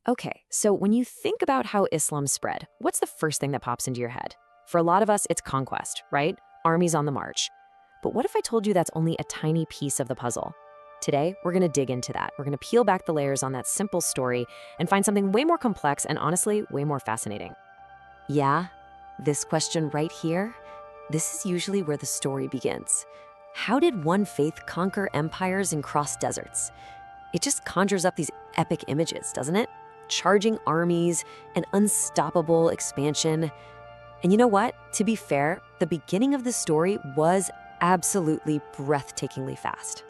Okay, so when you think about how Islam spread, what's the first thing that pops into your head? For a lot of us, it's conquest, right? Armies on the march. But what if I told you that's only a tiny piece of the puzzle? Today, we're going to dig into that. We're going to peel back the layers on that simple story and find something way more complex and honestly, way more fascinating. Yeah, this question right here, this is usually where the story begins. How did one faith conquer empires and cross deserts? It just conjures up these epic images, doesn't it? Charging armies, an unstoppable expansion. And you know what? To be fair, the beginning of the story was absolutely breathtakingly fast.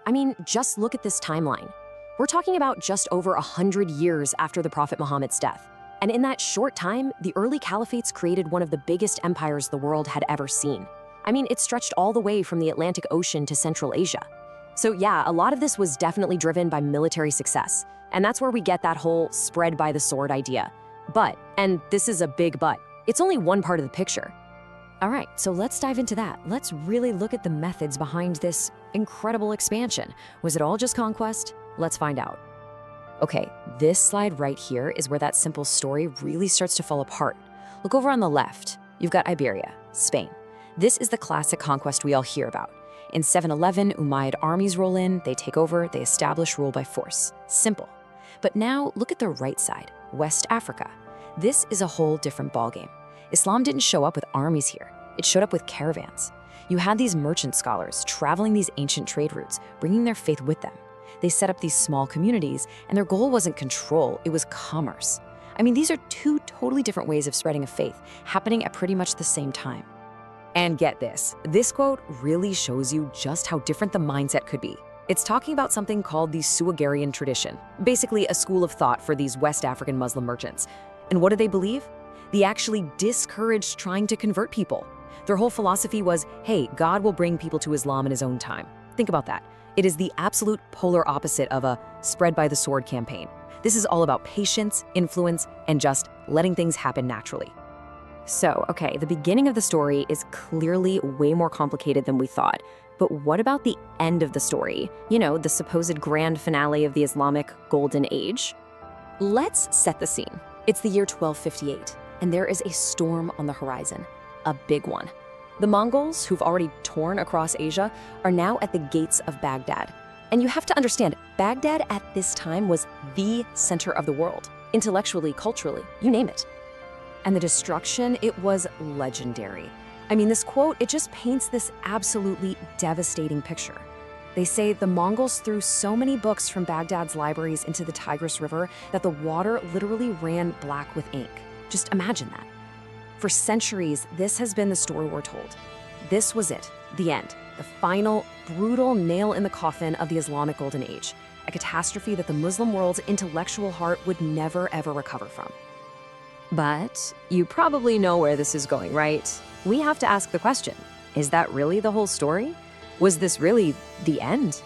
I mean, just look at this timeline. We're talking about just over 100 years after the Prophet Muhammad's death. And in that short time, the early caliphates created one of the biggest empires the world had ever seen. I mean, it stretched all the way from the Atlantic Ocean to Central Asia. So yeah, a lot of this was definitely driven by military success. And that's where we get that whole spread by the sword idea. But, and this is a big but, it's only one part of the picture. All right, so let's dive into that. Let's really look at the methods behind this incredible expansion. Was it all just conquest? Let's find out. Okay, this slide right here is where that simple story really starts to fall apart. Look over on the left. You've got Iberia, Spain. This is the classic conquest we all hear about. In 711, Umayyad armies roll in, they take over, they establish rule by force. Simple. But now look at the right side, West Africa. This is a whole different ballgame. Islam didn't show up with armies here. It showed up with caravans. You had these merchant scholars traveling these ancient trade routes, bringing their faith with them. They set up these small communities, and their goal wasn't control, it was commerce. I mean, these are two totally different ways of spreading a faith, happening at pretty much the same time. And get this quote really shows you just how different the mindset could be. It's talking about something called the Suagarian tradition, basically a school of thought for these West African Muslim merchants. And what do they believe? They actually discouraged trying to convert people. Their whole philosophy was, hey, God will bring people to Islam in his own time. Think about that. It is the absolute polar opposite of a spread by the sword campaign. This is all about patience, influence, and just letting things happen naturally. So, okay, the beginning of the story is clearly way more complicated than we thought. But what about the end of the story? You know, the supposed grand finale of the Islamic Golden Age? Let's set the scene. It's the year 1258, and there is a storm on the horizon, a big one. The Mongols, who've already torn across Asia, are now at the gates of Baghdad. And you have to understand, Baghdad at this time was the center of the world, intellectually, culturally, you name it. And the destruction, it was legendary. I mean, this quote, it just paints this absolutely devastating picture. They say the Mongols threw so many books from Baghdad's libraries into the Tigris River that the water literally ran black with ink. Just imagine that. For centuries, this has been the story we're told. This was it, the end, the final, brutal nail in the coffin of the Islamic Golden Age, a catastrophe that the Muslim world's intellectual heart would never, ever recover from. But you probably know where this is going, right? We have to ask the question, is that really the whole story? Was this really the end?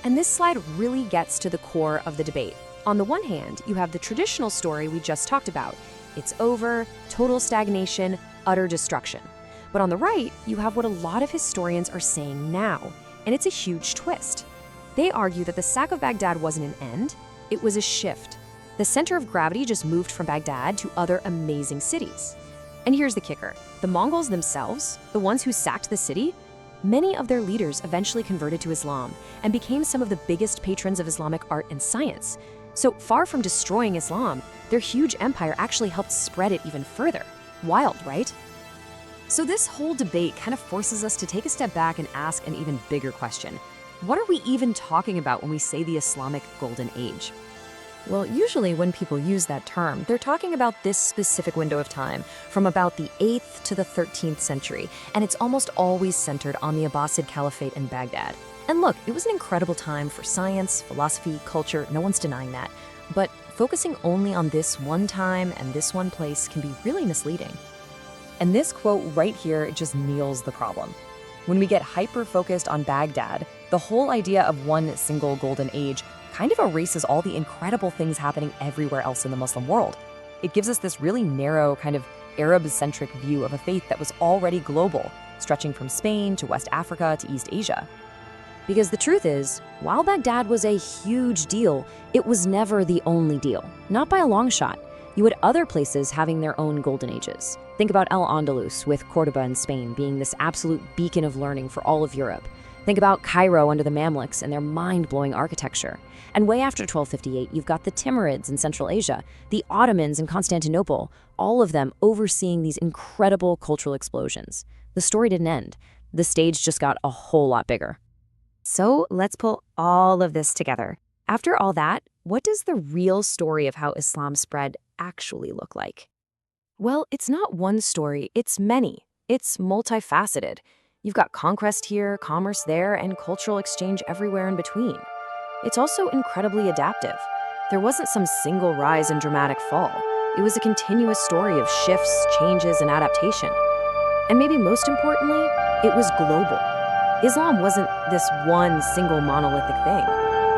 And this slide really gets to the core of the debate. On the one hand, you have the traditional story we just talked about. It's over, total stagnation, utter destruction. But on the right, you have what a lot of historians are saying now, and it's a huge twist. They argue that the sack of Baghdad wasn't an end, it was a shift. The center of gravity just moved from Baghdad to other amazing cities. And here's the kicker. The Mongols themselves, the ones who sacked the city, many of their leaders eventually converted to Islam and became some of the biggest patrons of Islamic art and science. So far from destroying Islam, their huge empire actually helped spread it even further. Wild, right? So this whole debate kind of forces us to take a step back and ask an even bigger question. What are we even talking about when we say the Islamic Golden Age? Well, usually when people use that term, they're talking about this specific window of time from about the 8th to the 13th century, and it's almost always centered on the Abbasid Caliphate in Baghdad. And look, it was an incredible time for science, philosophy, culture, no one's denying that. But focusing only on this one time and this one place can be really misleading. And this quote right here just nails the problem. When we get hyper-focused on Baghdad, the whole idea of one single golden age kind of erases all the incredible things happening everywhere else in the Muslim world. It gives us this really narrow, kind of Arab-centric view of a faith that was already global, stretching from Spain to West Africa to East Asia. Because the truth is, while Baghdad was a huge deal, it was never the only deal. Not by a long shot. You had other places having their own golden ages. Think about Al-Andalus, with Cordoba in Spain being this absolute beacon of learning for all of Europe. Think about Cairo under the Mamluks and their mind-blowing architecture. And way after 1258, you've got the Timurids in Central Asia, the Ottomans in Constantinople, all of them overseeing these incredible cultural explosions. The story didn't end. The stage just got a whole lot bigger. So let's pull all of this together. After all that, what does the real story of how Islam spread actually look like? Well, it's not one story, it's many. It's multifaceted. You've got conquest here, commerce there, and cultural exchange everywhere in between. It's also incredibly adaptive. There wasn't some single rise and dramatic fall. It was a continuous story of shifts, changes, and adaptation. And maybe most importantly, it was global. Islam wasn't this one single monolithic thing.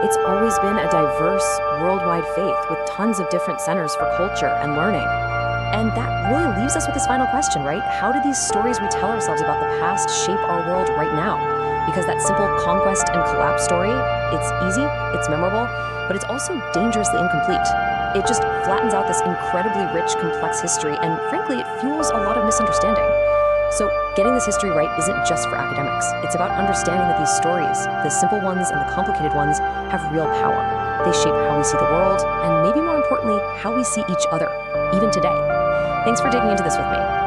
It's always been a diverse, worldwide faith with tons of different centers for culture and learning. And that really leaves us with this final question, right? How do these stories we tell ourselves about the past shape our world right now? Because that simple conquest and collapse story, it's easy, it's memorable, but it's also dangerously incomplete. It just flattens out this incredibly rich, complex history, and frankly, it fuels a lot of misunderstanding. So getting this history right isn't just for academics. It's about understanding that these stories, the simple ones and the complicated ones, have real power. They shape how we see the world, and maybe more importantly, how we see each other, even today. Thanks for digging into this with me.